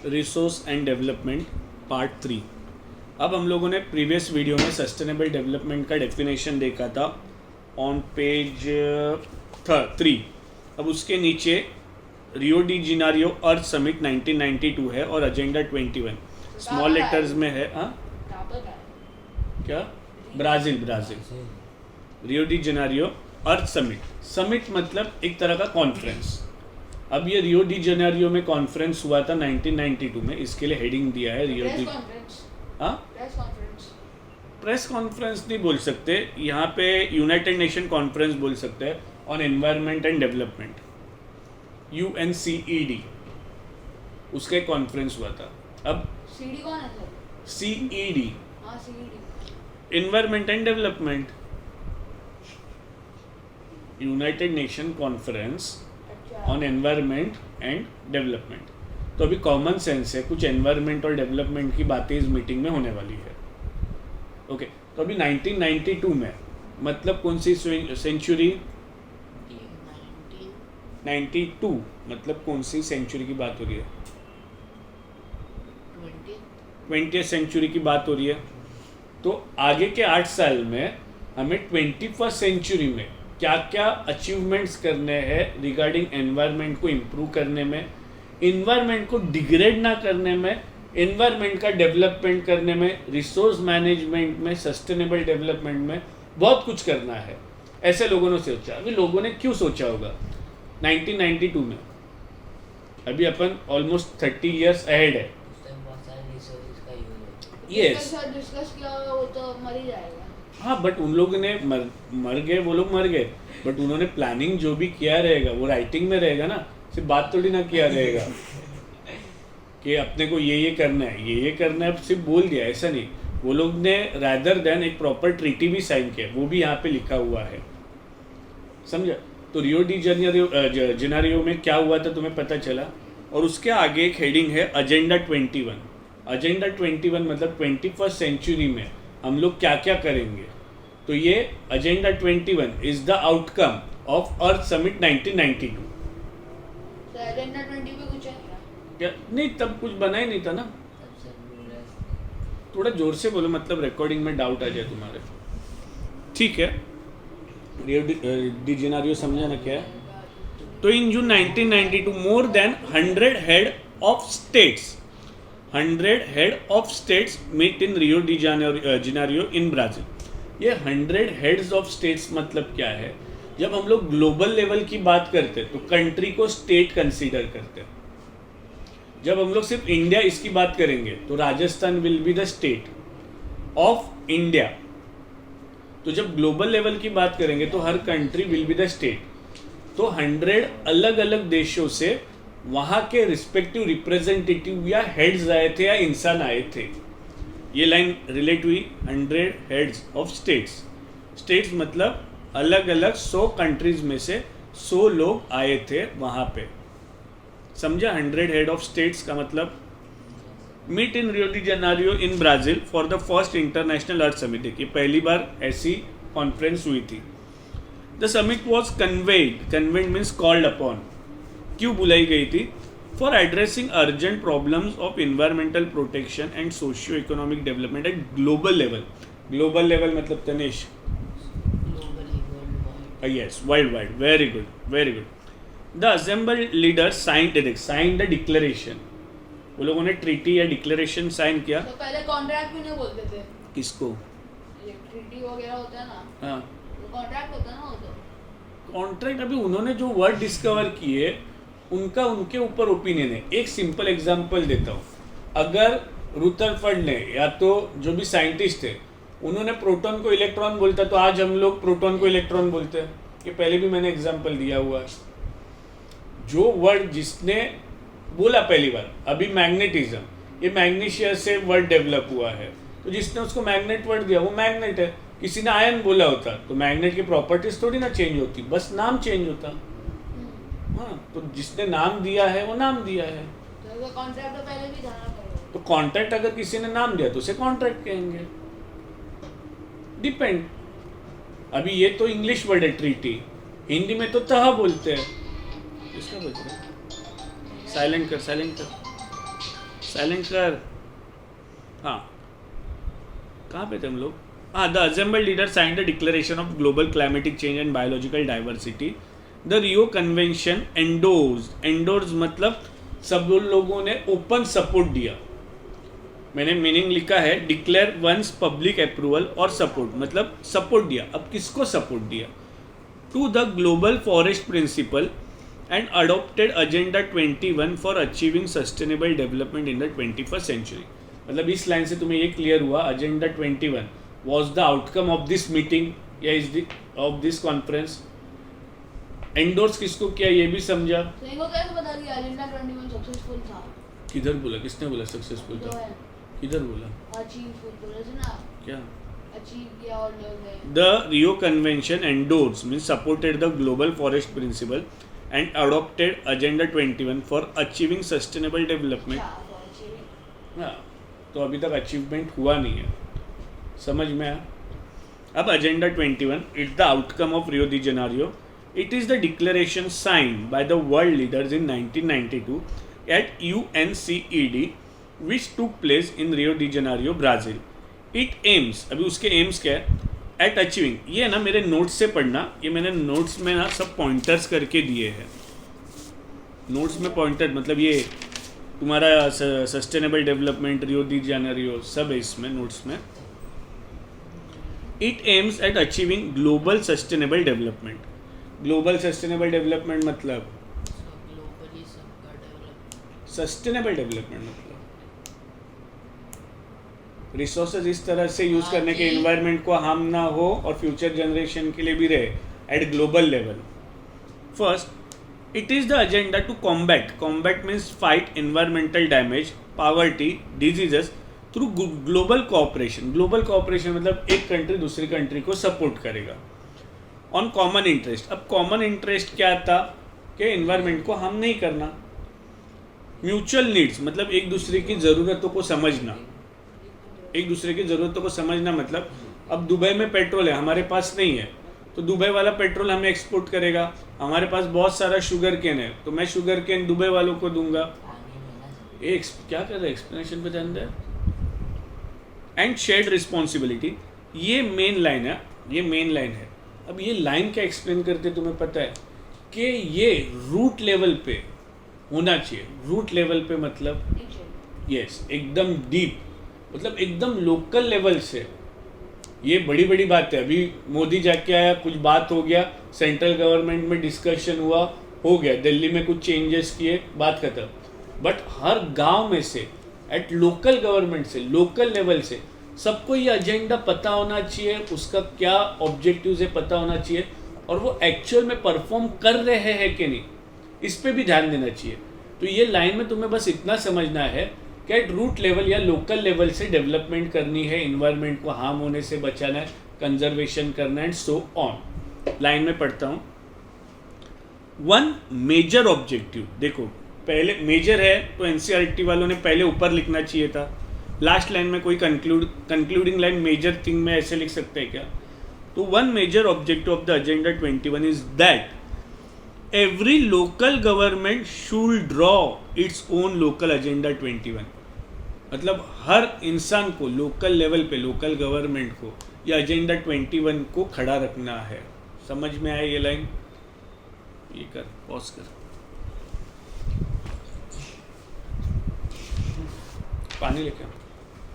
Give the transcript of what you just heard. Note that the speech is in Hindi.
Resource and development part 3। अब हम लोगों ने प्रीवियस वीडियो में सस्टेनेबल डेवलपमेंट का डेफिनेशन देखा था ऑन पेज 3। अब उसके नीचे रियो डी जेनेरियो अर्थ समिट 1992 है और एजेंडा 21 स्मॉल लेटर्स में है। हाँ क्या? ब्राज़ील रियो डी जेनेरियो अर्थ समिट मतलब एक तरह का कॉन्फ्रेंस। अब ये रियो डी जेनेरियो में कॉन्फ्रेंस हुआ था 1992 में, इसके लिए हेडिंग दिया है रियो डी। हाँ, प्रेस कॉन्फ्रेंस नहीं बोल सकते, यहाँ पे यूनाइटेड नेशन कॉन्फ्रेंस बोल सकते हैं on environment and development, UNCED, उसका एक कॉन्फ्रेंस हुआ था। अब CED environment and development, United nation conference on environment and development. तो अभी कॉमन सेंस है, कुछ एनवायरनमेंट और डेवलपमेंट की बातें इस मीटिंग में होने वाली है। ओके, तो अभी 1992 में मतलब कौन सी सेंचुरी? 92 मतलब कौन सी सेंचुरी की बात हो रही है? 20th सेंचुरी की बात हो रही है। तो आगे के 8 साल में हमें 21st सेंचुरी में क्या क्या अचीवमेंट्स करने हैं रिगार्डिंग एनवायरनमेंट को इम्प्रूव करने में, एनवायरनमेंट को डिग्रेड ना करने में, एनवायरनमेंट का डेवलपमेंट करने में, रिसोर्स मैनेजमेंट में, सस्टेनेबल डेवलपमेंट में बहुत कुछ करना है। ऐसे लोगों ने सोचा। अभी लोगों ने क्यों सोचा होगा 1992 में? अभी अपन ऑलमोस्ट 30 years अहेड है। यस, हाँ, बट उन लोगों ने मर गए, वो लोग मर गए, बट उन्होंने प्लानिंग जो भी किया रहेगा वो राइटिंग में रहेगा ना, सिर्फ बात थोड़ी ना किया रहेगा कि अपने को ये करना है, ये करना है, सिर्फ बोल दिया, ऐसा नहीं। वो लोग ने रैदर देन एक प्रॉपर ट्रीटी भी साइन किया, वो भी यहाँ पे लिखा हुआ है, समझा? तो रियो डी जेनेरियो में क्या हुआ था तुम्हें पता चला। और उसके आगे एक हेडिंग है एजेंडा 21। एजेंडा 21 मतलब 21st सेंचुरी में हम लोग क्या क्या करेंगे। तो ये agenda 21 is the outcome of earth summit 1992। Agenda 20 पे कुछ है क्या? नहीं, तब कुछ बना ही नहीं था ना। थोड़ा जोर से बोलो, मतलब रिकॉर्डिंग में डाउट आ जाए तुम्हारे। ठीक है, रियो डी जेनेरियो समझा ना क्या है? तो in June 1992 more than 100 head of states 100 head of states meet in Rio de Janeiro in Brazil. ये 100 हेड्स ऑफ स्टेट्स मतलब क्या है? जब हम लोग ग्लोबल लेवल की बात करते हैं तो कंट्री को स्टेट कंसीडर करते हैं। जब हम लोग सिर्फ इंडिया इसकी बात करेंगे तो Rajasthan will be the state of India. तो जब ग्लोबल लेवल की बात करेंगे तो हर country will be the state. तो 100 अलग अलग देशों से वहाँ के रिस्पेक्टिव रिप्रेजेंटेटिव या हेड्स आए थे या इंसान आए थे। ये लाइन रिलेट हुई 100 हेड्स ऑफ स्टेट्स। स्टेट्स मतलब अलग अलग 100 कंट्रीज में से 100 लोग आए थे वहाँ पे, समझा? 100 हेड ऑफ स्टेट्स का मतलब meet in Rio de Janeiro in Brazil for the first international Earth Summit. देखिए, पहली बार ऐसी कॉन्फ्रेंस हुई थी। The summit was convened means called upon. क्यों बुलाई गई थी? For addressing urgent problems of environmental protection and socio economic development at global level. Global level मतलब Tanesh? Yes, world wide. Very good, very good. The assembled leaders signed the declaration. वो लोगों ने ट्रीटी या डिक्लेरेशन साइन किया। तो पहले कॉन्ट्रैक्ट भी नहीं बोलते थे। किसको? ये ट्रीटी वगैरह होता है ना, हाँ, तो कॉन्ट्रैक्ट होता है ना वो तो। कॉन्ट्रैक्ट। अभी उन्होंने जो वर्ड डिस्कवर किए उनका उनके ऊपर ओपिनियन है। एक सिंपल एग्जांपल देता हूँ। अगर रुदरफोर्ड ने या तो जो भी साइंटिस्ट थे उन्होंने प्रोटॉन को इलेक्ट्रॉन बोलता तो आज हम लोग प्रोटॉन को इलेक्ट्रॉन बोलते हैं। ये पहले भी मैंने एग्जांपल दिया हुआ है। जो वर्ड जिसने बोला पहली बार, अभी मैग्नेटिज्म, ये मैग्नीशिया से वर्ड डेवलप हुआ है, तो जिसने उसको मैग्नेट वर्ड दिया वो मैग्नेट है। किसी ने आयन बोला होता तो मैग्नेट की प्रॉपर्टीज थोड़ी ना चेंज होती, बस नाम चेंज होता। हाँ, तो जिसने नाम दिया है वो नाम दिया है। तो कॉन्ट्रैक्ट तो पहले भी जाना पड़ेगा। तो कॉन्ट्रैक्ट अगर किसी ने नाम दिया तो उसे कॉन्ट्रैक्ट कहेंगे। डिपेंड। अभी ये तो इंग्लिश वर्ड है ट्रीटी, हिंदी में तो तह बोलते हैं। इसका बोलते हैं साइलेंट कर। साइलेंट कर. हाँ, कहाँ पे थे हम लोग? हाँ, the assembled leader signed the declaration of global climatic change and biological diversity. The Rio convention endorse मतलब सब लोगों ने ओपन सपोर्ट दिया. मैंने मीनिंग लिखा है डिक्लेयर वंस पब्लिक अप्रूवल और सपोर्ट मतलब सपोर्ट दिया. अब किसको सपोर्ट दिया? To the global forest principle and adopted agenda 21 for achieving sustainable development in the 21st century. मतलब इस लाइन से तुम्हें ये क्लियर हुआ agenda 21 was the outcome of this meeting या is of this conference. Endorse किसको किया ये भी समझा. तो इनको कैसे बता दिया एजेंडा 21 सक्सेसफुल था? किधर बोला? किसने बोला सक्सेसफुल जो था? है किधर बोला? अचीव बोले थे ना, क्या? अचीव किया और लोग गए. The Rio Convention endorsed means supported the global forest principle and adopted Agenda 21 for achieving sustainable development. अच्छा, तो achieve. हाँ, तो अभी तक अचीवमेंट हुआ नहीं है. समझ में आया? अब Agenda 21 it's the outcome of Rio de Janeiro. It is the declaration signed by the world leaders in 1992 at UNCED which took place in Rio de Janeiro, Brazil. It aims, अभी उसके एम्स क्या है? At achieving. ये ना मेरे नोट्स से पढ़ना, ये मैंने नोट्स में ना सब पॉइंटर्स करके दिए हैं. नोट्स में पॉइंटर मतलब ये तुम्हारा सस्टेनेबल डेवलपमेंट रियो डी जेनेरियो सब है इसमें नोट्स में. It aims at achieving global sustainable development. Global sustainable development मतलब सस्टेनेबल डेवलपमेंट मतलब रिसोर्सेज इस तरह से यूज करने के एनवायरनमेंट को हार्म ना हो और फ्यूचर जनरेशन के लिए भी रहे at global level. First, it is the agenda to combat means fight environmental damage, poverty, diseases through global cooperation. Global cooperation मतलब एक कंट्री दूसरी कंट्री को सपोर्ट करेगा ऑन कॉमन इंटरेस्ट. अब कॉमन इंटरेस्ट क्या था कि एनवायरनमेंट को हार्म नहीं करना. म्यूचुअल नीड्स मतलब एक दूसरे की ज़रूरतों को समझना. एक दूसरे की ज़रूरतों को समझना मतलब अब दुबई में पेट्रोल है, हमारे पास नहीं है, तो दुबई वाला पेट्रोल हमें एक्सपोर्ट करेगा. हमारे पास बहुत सारा शुगर केन है, तो मैं शुगर केन दुबई वालों को दूंगा. एक क्या कर रहा है? एक्सप्लेनेशन पे ध्यान दे. एंड शेयर्ड रिस्पॉन्सिबिलिटी, ये मेन लाइन है, ये मेन लाइन है. अब ये लाइन क्या एक्सप्लेन करते तुम्हें पता है कि ये रूट लेवल पे होना चाहिए. रूट लेवल पे मतलब यस एकदम डीप मतलब एकदम लोकल लेवल से. ये बड़ी बड़ी बात है. अभी मोदी जाके आया, कुछ बात हो गया, सेंट्रल गवर्नमेंट में डिस्कशन हुआ, हो गया, दिल्ली में कुछ चेंजेस किए, बात खत्म. बट हर गांव में से एट लोकल गवर्नमेंट से लोकल लेवल से सबको ये एजेंडा पता होना चाहिए, उसका क्या ऑब्जेक्टिव्स है पता होना चाहिए, और वो एक्चुअल में परफॉर्म कर रहे हैं कि नहीं इस पे भी ध्यान देना चाहिए. तो ये लाइन में तुम्हें बस इतना समझना है कि एट रूट लेवल या लोकल लेवल से डेवलपमेंट करनी है, इन्वायरमेंट को हार्म होने से बचाना है, कंजर्वेशन करना है एंड सो ऑन. लाइन में पढ़ता हूँ. वन मेजर ऑब्जेक्टिव, देखो पहले मेजर है तो एनसीईआरटी वालों ने पहले ऊपर लिखना चाहिए था. लास्ट लाइन में कोई कंक्लूडिंग लाइन मेजर थिंग में ऐसे लिख सकते हैं क्या? तो one major objective of the agenda 21 is that every local government should draw its own local agenda 21. मतलब हर इंसान को लोकल लेवल पे लोकल गवर्नमेंट को या एजेंडा 21 को खड़ा रखना है. समझ में आया ये लाइन? ये कर, पॉज कर, पानी लेके आओ.